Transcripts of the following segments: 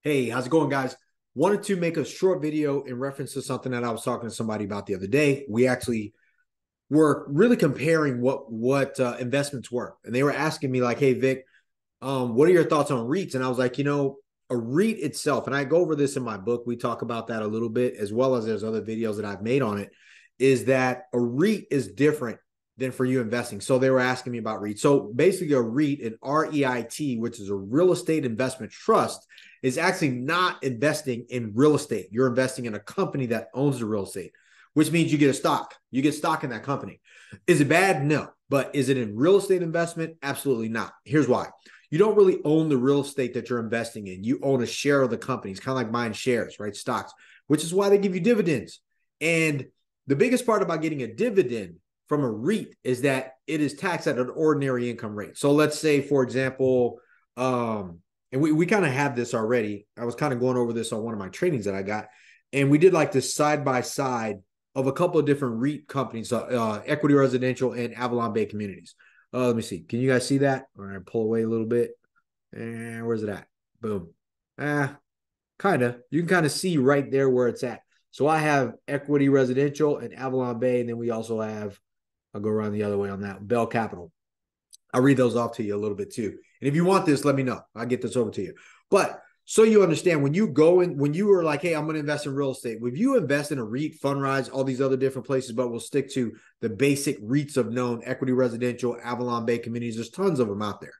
Hey, how's it going, guys? Wanted to make a short video in reference to something that I was talking to somebody about the other day. We actually were really comparing what investments were, and they were asking me like, "Hey, Vic, what are your thoughts on REITs?" And I was like, a REIT itself, and I go over this in my book. We talk about that a little bit, as well as there's other videos that I've made on it. Is that a REIT is different than for you investing? So they were asking me about REIT. So basically, a REIT, an REIT, which is a real estate investment trust, is actually not investing in real estate. You're investing in a company that owns the real estate, which means you get a stock. You get stock in that company. Is it bad? No. But is it in real estate investment? Absolutely not. Here's why. You don't really own the real estate that you're investing in. You own a share of the company. It's kind of like buying shares, right? Stocks, which is why they give you dividends. And the biggest part about getting a dividend from a REIT is that it is taxed at an ordinary income rate. So let's say, for example, and we kind of have this already. I was kind of going over this on one of my trainings that I got. And we did like this side by side of a couple of different REIT companies, Equity Residential and Avalon Bay Communities. Let me see. Can you guys see that? All right, pull away a little bit. And where's it at? Boom. Kind of. You can kind of see right there where it's at. So I have Equity Residential and Avalon Bay, and then we also have, I'll go around the other way on that, Bell Capital. I'll read those off to you a little bit too. And if you want this, let me know. I'll get this over to you. But so you understand, when you go in, when you were like, hey, I'm going to invest in real estate, if you invest in a REIT, Fundrise, all these other different places, but we'll stick to the basic REITs of known Equity Residential, Avalon Bay Communities. There's tons of them out there.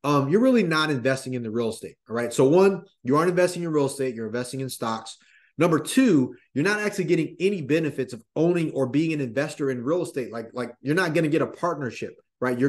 You're really not investing in the real estate. All right. So one, you aren't investing in real estate. You're investing in stocks. Number two, you're not actually getting any benefits of owning or being an investor in real estate. Like you're not going to get a partnership, right?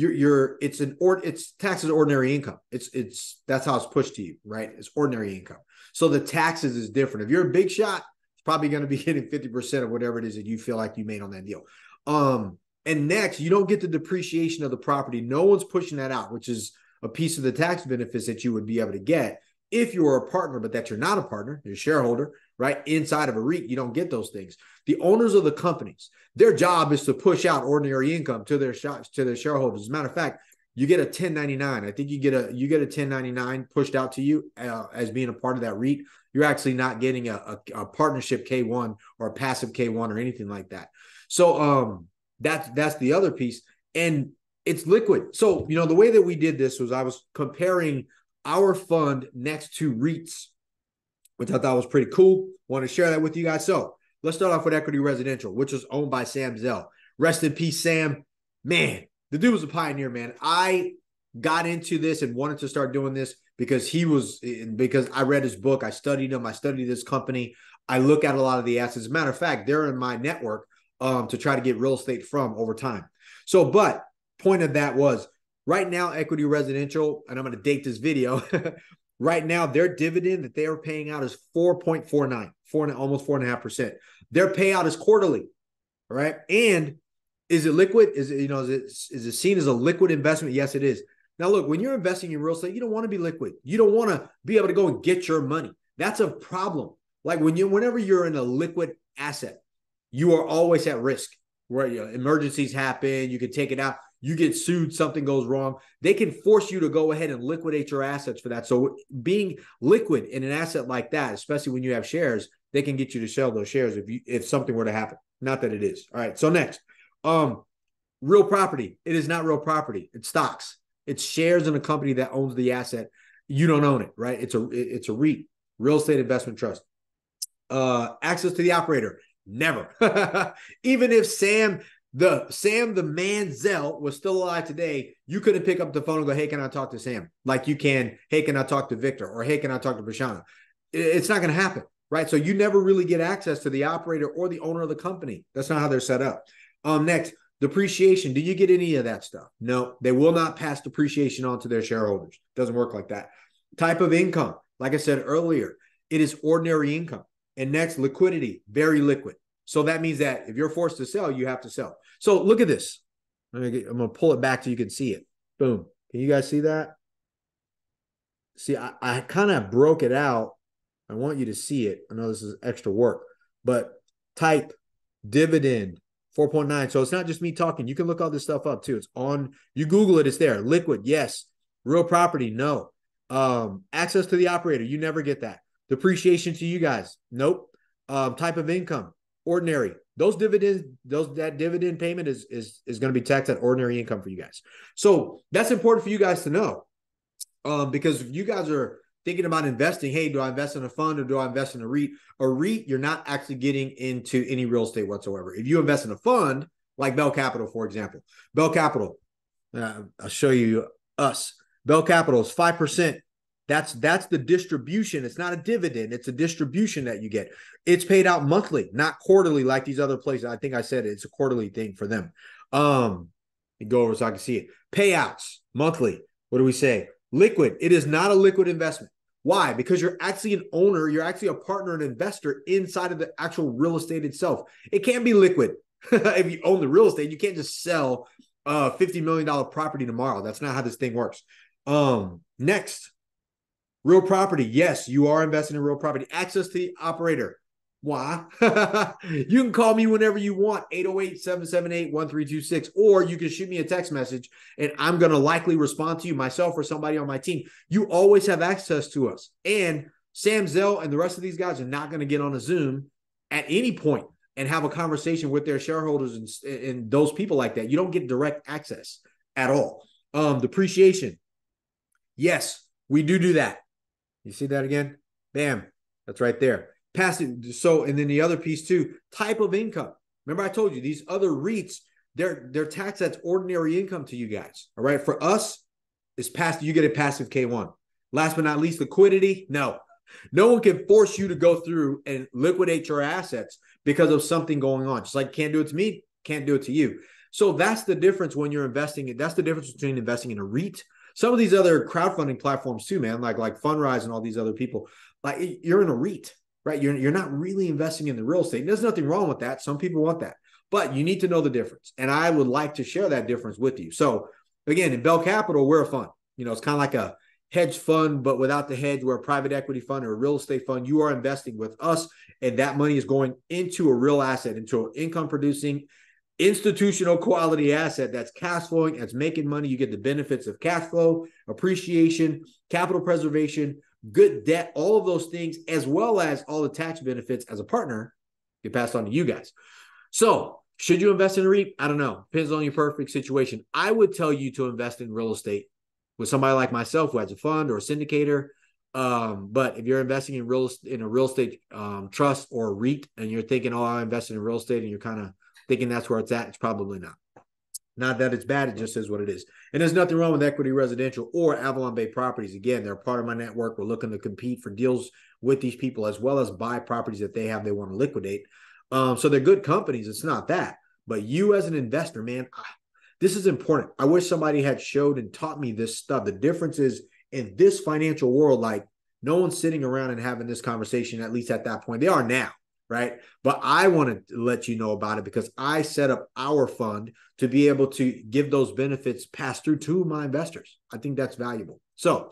It's taxed as ordinary income. That's how it's pushed to you, right? It's ordinary income. So the taxes is different. If you're a big shot, it's probably going to be getting 50% of whatever it is that you feel like you made on that deal. And next, you don't get the depreciation of the property. No one's pushing that out, which is a piece of the tax benefits that you would be able to get if you were a partner, but that you're not a partner, you're a shareholder, right? Inside of a REIT, you don't get those things. The owners of the companies, their job is to push out ordinary income to their shareholders. As a matter of fact, you get a 1099. I think you get a 1099 pushed out to you as being a part of that REIT. You're actually not getting a partnership K1 or a passive K1 or anything like that. So that's the other piece, and it's liquid. So the way that we did this was I was comparing our fund next to REITs, which I thought was pretty cool. Want to share that with you guys. So let's start off with Equity Residential, which was owned by Sam Zell. Rest in peace, Sam. Man, the dude was a pioneer, man. I got into this and wanted to start doing this because I read his book. I studied him. I studied this company. I look at a lot of the assets. As a matter of fact, they're in my network to try to get real estate from over time. So, but point of that was, right now, Equity Residential, and I'm going to date this video. Right now, their dividend that they are paying out is 4.49, almost 4.5%. Their payout is quarterly, all right? And is it liquid? Is it seen as a liquid investment? Yes, it is. Now, look, when you're investing in real estate, you don't want to be liquid. You don't want to be able to go and get your money. That's a problem. Like whenever you're in a liquid asset, you are always at risk, right? Emergencies happen. You can take it out. You get sued, something goes wrong. They can force you to go ahead and liquidate your assets for that. So being liquid in an asset like that, especially when you have shares, they can get you to sell those shares if something were to happen. Not that it is. All right. So next, real property. It is not real property. It's stocks. It's shares in a company that owns the asset. You don't own it, right? It's a REIT, real estate investment trust. Access to the operator. Never. Even if Sam the man Zell was still alive today, you couldn't pick up the phone and go, hey, can I talk to Sam? Like you can, hey, can I talk to Victor? Or hey, can I talk to Prashana? It's not going to happen, right? So you never really get access to the operator or the owner of the company. That's not how they're set up. Next, depreciation. Do you get any of that stuff? No, they will not pass depreciation on to their shareholders. Doesn't work like that. Type of income. Like I said earlier, it is ordinary income. And next, liquidity, very liquid. So that means that if you're forced to sell, you have to sell. So look at this. I'm going to pull it back so you can see it. Boom. Can you guys see that? See, I kind of broke it out. I want you to see it. I know this is extra work, but type dividend 4.9. So it's not just me talking. You can look all this stuff up too. It's on, you Google it, it's there. Liquid, yes. Real property, no. Access to the operator, you never get that. Depreciation to you guys, nope. Type of income, ordinary. Those dividends, that dividend payment is going to be taxed at ordinary income for you guys. So that's important for you guys to know, because if you guys are thinking about investing, hey, do I invest in a fund or do I invest in a REIT? A REIT, you're not actually getting into any real estate whatsoever. If you invest in a fund like Bell Capital, for example, Bell Capital, I'll show you us. Bell Capital is 5%. That's the distribution. It's not a dividend. It's a distribution that you get. It's paid out monthly, not quarterly like these other places. I think I said it's a quarterly thing for them. Go over so I can see it. Payouts monthly. What do we say? Liquid. It is not a liquid investment. Why? Because you're actually an owner. You're actually a partner and investor inside of the actual real estate itself. It can't be liquid. If you own the real estate, you can't just sell a $50 million property tomorrow. That's not how this thing works. Next, real property. Yes, you are investing in real property. Access to the operator. Why? You can call me whenever you want, 808-778-1326, or you can shoot me a text message and I'm going to likely respond to you, myself or somebody on my team. You always have access to us. And Sam Zell and the rest of these guys are not going to get on a Zoom at any point and have a conversation with their shareholders and those people like that. You don't get direct access at all. Depreciation. Yes, we do that. You see that again? Bam. That's right there. Passive. So, and then the other piece too, type of income. Remember I told you these other REITs, they're taxed as ordinary income to you guys. All right. For us, it's passive. You get a passive K1. Last but not least, liquidity. No one can force you to go through and liquidate your assets because of something going on. Just like can't do it to me, can't do it to you. So that's the difference when you're investing. That's the difference between investing in a REIT. Some of these other crowdfunding platforms too, man, like Fundrise and all these other people, like you're in a REIT, right? You're not really investing in the real estate. There's nothing wrong with that. Some people want that, but you need to know the difference. And I would like to share that difference with you. So again, in Bell Capital, we're a fund. It's kind of like a hedge fund, but without the hedge. We're a private equity fund or a real estate fund. You are investing with us, and that money is going into a real asset, into an income producing institutional quality asset that's cash flowing, that's making money. You get the benefits of cash flow, appreciation, capital preservation, good debt, all of those things, as well as all the tax benefits as a partner get passed on to you guys. So should you invest in a REIT? I don't know. Depends on your perfect situation. I would tell you to invest in real estate with somebody like myself who has a fund or a syndicator. But if you're investing in a real estate trust or a REIT and you're thinking, oh, I invested in real estate, and you're kind of thinking that's where it's at, it's probably not. Not that it's bad, it just is what it is. And there's nothing wrong with Equity Residential or Avalon Bay Properties. Again, they're part of my network. We're looking to compete for deals with these people as well as buy properties that they want to liquidate. So they're good companies. It's not that. But you as an investor, man, this is important. I wish somebody had showed and taught me this stuff. The difference is in this financial world, like no one's sitting around and having this conversation, at least at that point. They are now. Right. But I want to let you know about it because I set up our fund to be able to give those benefits passed through to my investors. I think that's valuable. So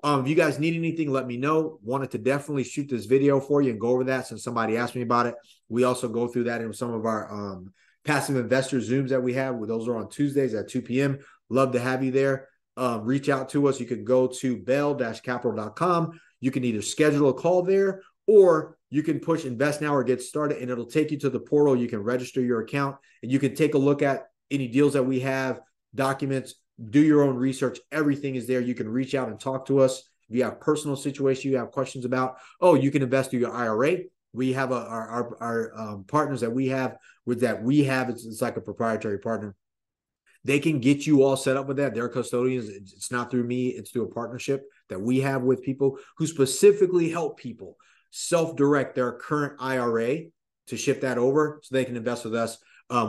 if you guys need anything, let me know. Wanted to definitely shoot this video for you and go over that since somebody asked me about it. We also go through that in some of our passive investor Zooms that we have. Those are on Tuesdays at 2 p.m. Love to have you there. Reach out to us. You can go to bell-capital.com. You can either schedule a call there, or you can push invest now or get started, and it'll take you to the portal. You can register your account and you can take a look at any deals that we have, documents, do your own research. Everything is there. You can reach out and talk to us. If you have personal situation you have questions about, you can invest through your IRA. We have our partners that we have it's like a proprietary partner. They can get you all set up with that. They're custodians. It's not through me. It's through a partnership that we have with people who specifically help people self-direct their current IRA to shift that over so they can invest with us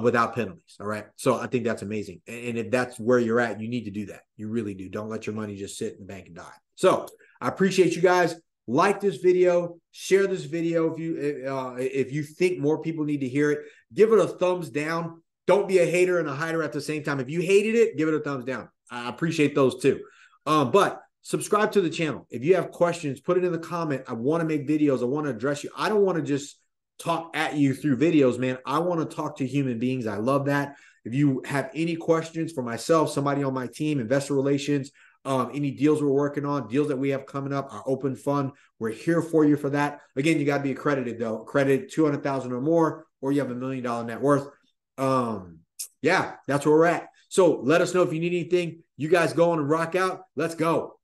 without penalties. All right. So I think that's amazing. And if that's where you're at, you need to do that. You really do. Don't let your money just sit in the bank and die. So I appreciate you guys. Like this video, share this video if you think more people need to hear it. Give it a thumbs down. Don't be a hater and a hider at the same time. If you hated it, give it a thumbs down. I appreciate those too. But subscribe to the channel. If you have questions, put it in the comment. I want to make videos. I want to address you. I don't want to just talk at you through videos, man. I want to talk to human beings. I love that. If you have any questions for myself, somebody on my team, investor relations, any deals we're working on, deals that we have coming up, our open fund. We're here for you for that. Again, you got to be accredited though. Accredited 200,000 or more, or you have $1 million net worth. Yeah, that's where we're at. So let us know if you need anything. You guys go on and rock out. Let's go.